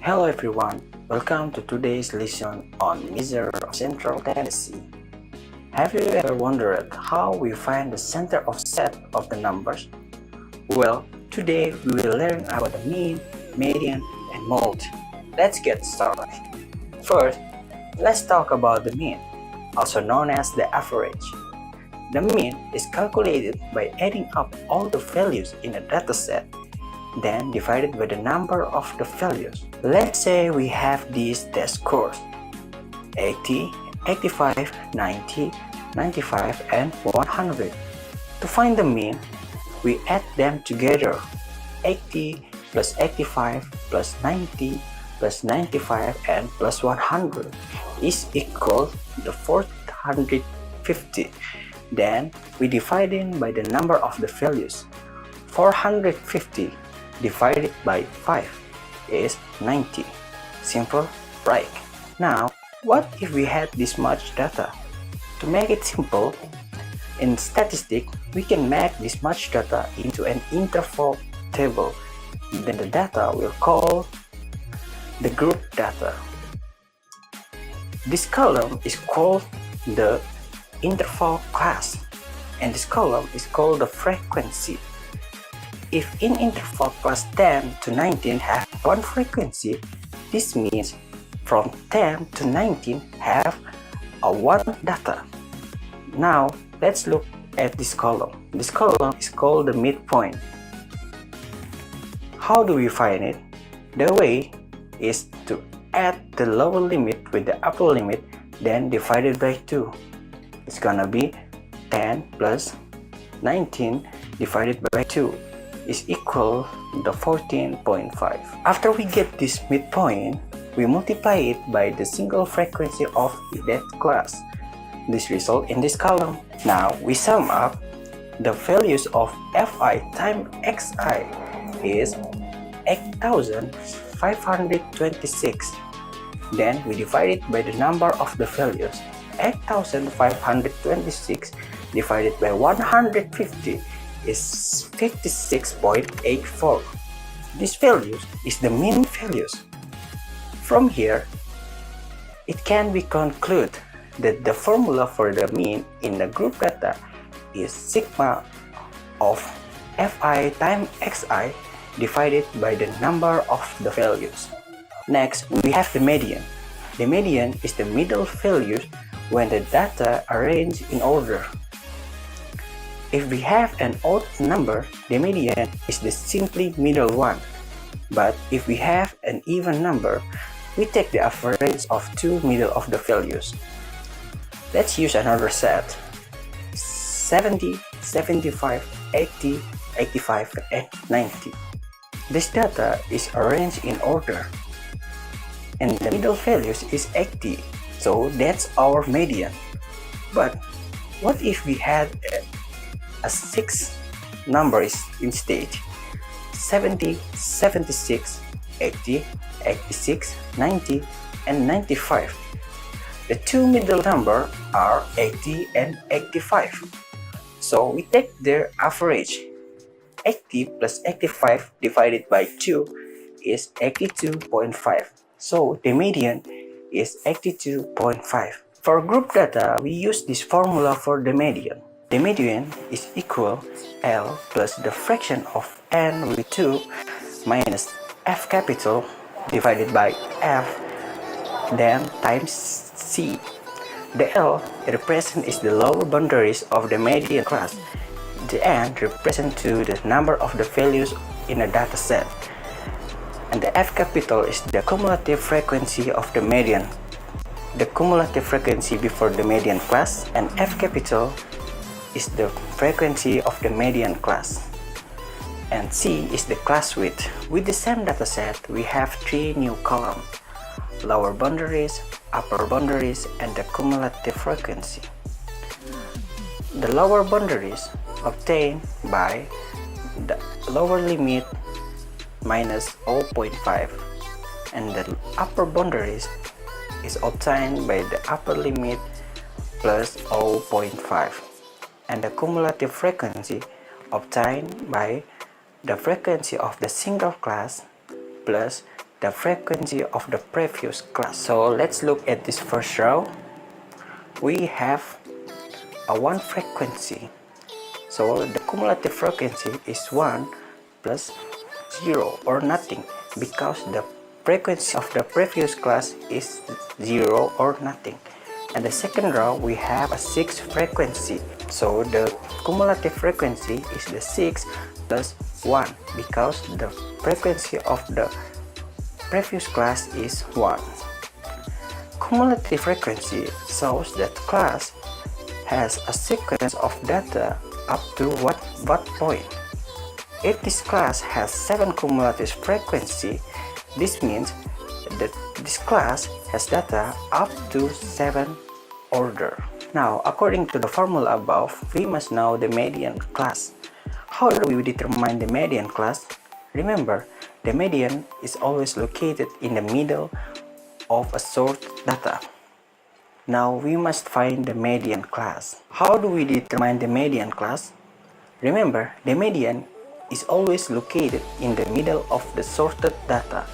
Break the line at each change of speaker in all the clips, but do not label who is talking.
Hello everyone, welcome to today's lesson on measure of central tendency. Have you ever wondered how we find the center of set of the numbers? Well, today we will learn about the mean, median, and mode. Let's get started. First, let's talk about the mean, also known as the average. The mean is calculated by adding up all the values in a dataset, then divided by the number of the values. Let's say we have these test scores 80, 85, 90, 95, and 100. To find the mean, we add them together. 80 plus 85 plus 90 plus 95 and plus 100 is equal to 450. Then we divide it by the number of the values. 450 divided by 5 is 90. Simple, right? Now, what if we had this much data? To make it simple, in statistics, we can make this much data into an interval table. Then the data we'll call the group data. This column is called the interval class, and this column is called the frequency. If in interval class 10 to 19 have one frequency, this means from 10 to 19 have a one data. Now let's look at this column. This column is called the midpoint. How do we find it? The way is to add the lower limit with the upper limit, then divided by 2. It's gonna be 10 plus 19 divided by 2 is equal to 14.5. After we get this midpoint, we multiply it by the single frequency of that class. This result in this column. Now we sum up the values of Fi times Xi is 8,526. Then we divide it by the number of the values. 8,526 divided by 150 is 56.84. This value is the mean values. From here, it can be concluded that the formula for the mean in the group data is sigma of Fi times Xi divided by the number of the values. Next, we have the median. The median is the middle value when the data are arranged in order. If we have an odd number, the median is the simply middle one. But if we have an even number, we take the average of two middle of the values. Let's use another set. 70, 75, 80, 85, and 90. This data is arranged in order, and the middle values is 80, so that's our median. But what if we had a 6 numbers instead? 70, 76, 80, 86, 90, and 95. The two middle numbers are 80 and 85. So we take their average. 80 plus 85 divided by 2 is 82.5. So the median is 82.5. For group data, we use this formula for the median. The median is equal L plus the fraction of n with 2 minus F capital divided by F, then times C. The L represent is the lower boundaries of the median class. The N represent to the number of the values in a data set. And the F capital is the cumulative frequency of the median. The cumulative frequency before the median class, and F capital is the frequency of the median class, and C is the class width. With the same dataset, we have three new columns: lower boundaries, upper boundaries, and the cumulative frequency. The lower boundaries obtained by the lower limit minus 0.5, and the upper boundaries is obtained by the upper limit plus 0.5. And the cumulative frequency obtained by the frequency of the single class plus the frequency of the previous class. So let's look at this first row. We have a 1 frequency. So the cumulative frequency is 1 plus 0 or nothing, because the frequency of the previous class is 0 or nothing. And the second row we have a 6 frequency. So the cumulative frequency is the 6 plus 1, because the frequency of the previous class is 1. Cumulative frequency shows that class has a sequence of data up to what point. If this class has 7 cumulative frequency, this means that this class has data up to 7 order. Now, according to the formula above, we must know the median class. How do we determine the median class? Remember, the median is always located in the middle of a sort data. Now we must find the median class. How do we determine the median class? Remember, the median is always located in the middle of the sorted data.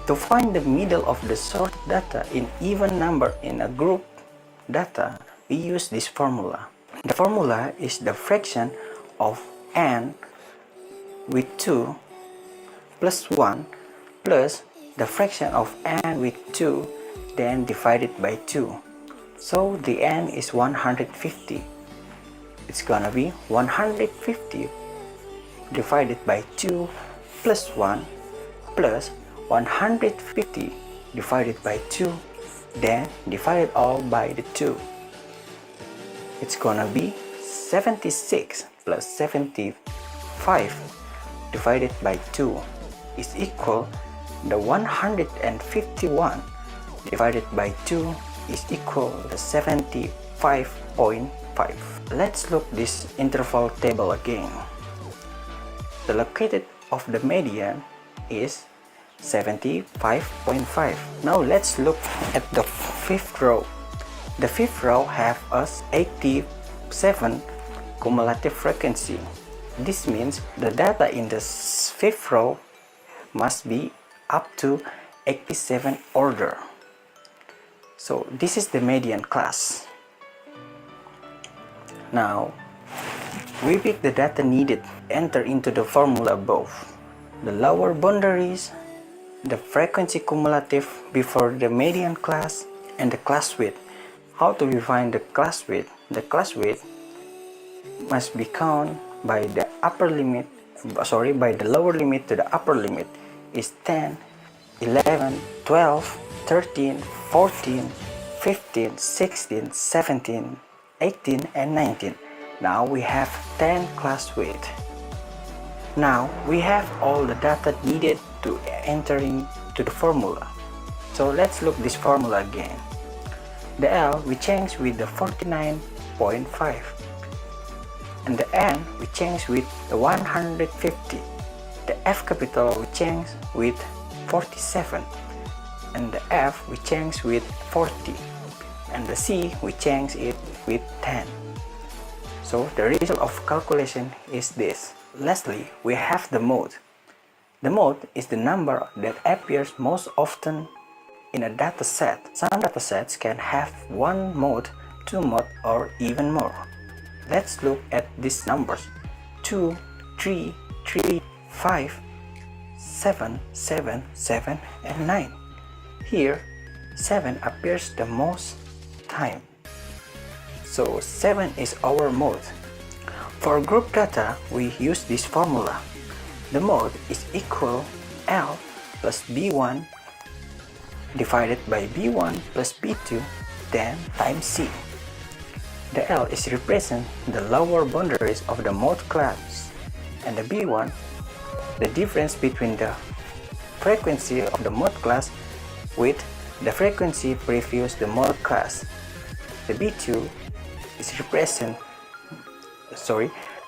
To find the middle of the sorted data in even number in a group data, we use this formula. The formula is the fraction of n with 2 plus 1 plus the fraction of n with 2 then divided by 2. So the n is 150. It's gonna be 150 divided by 2 plus 1 plus 150 divided by 2, then divided all by the 2. It's gonna be 76 plus 75 divided by 2 is equal the 151 divided by 2 is equal to 75.5. Let's look this interval table again. The located of the median is 75.5. Now let's look at the fifth row. The fifth row have us 87 cumulative frequency. This means the data in the fifth row must be up to 87 order. So this is the median class. Now we pick the data needed, enter into the formula above. The lower boundaries, the frequency cumulative before the median class, and the class width. How do we find the class width? The class width must be counted by the upper limit, by the lower limit to the upper limit is 10, 11, 12, 13, 14, 15, 16, 17, 18, and 19. Now we have 10 class width. Now we have all the data needed to enter into the formula. So let's look this formula again. The L we change with the 49.5, and the N we change with the 150. The F capital we change with 47, and the F we change with 40, and the C we change it with 10. So the result of calculation is this. Lastly, we have the mode. The mode is the number that appears most often in a data set. Some data sets can have 1 mode, 2 mode, or even more. Let's look at these numbers: 2, 3, 3, 5, 7, 7, 7, and 9. Here, 7 appears the most time. So 7 is our mode. For group data, we use this formula. The mode is equal L plus B1 divided by B1 plus B2, then times C. The L is represent the lower boundaries of the mode class, and the B1 the difference between the frequency of the mode class with the frequency previous the mode class. The B2 is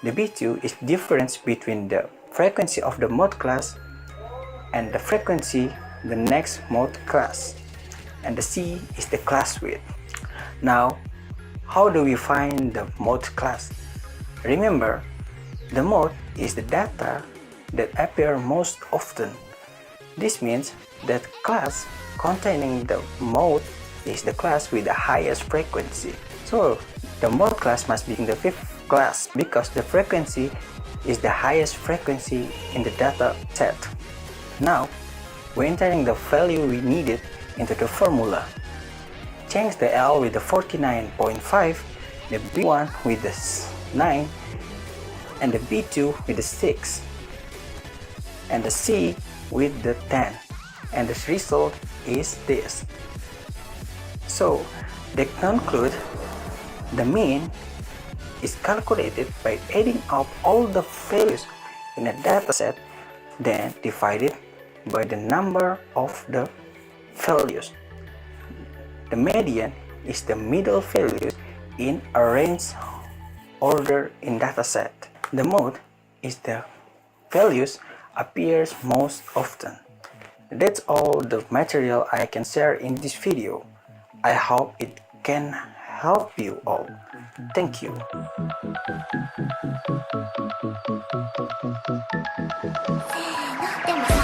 the B2 is difference between the frequency of the mode class and the frequency the next mode class, and the C is the class width. Now, how do we find the mode class? Remember, the mode is the data that appear most often. This means That class containing the mode is the class with the highest frequency. So the mode class must be in the fifth class because the frequency is the highest frequency in the data set. Now, we're entering the value we needed into the formula. Change the L with the 49.5, the B1 with the 9, and the B2 with the 6, and the C with the 10. And the result is this. So, they conclude the mean is calculated by adding up all the values in a dataset, then divided by the number of the values. The median is the middle values in a range order in dataset. The mode is the values appears most often. That's all the material I can share in this video. I hope it can help you all. Thank you.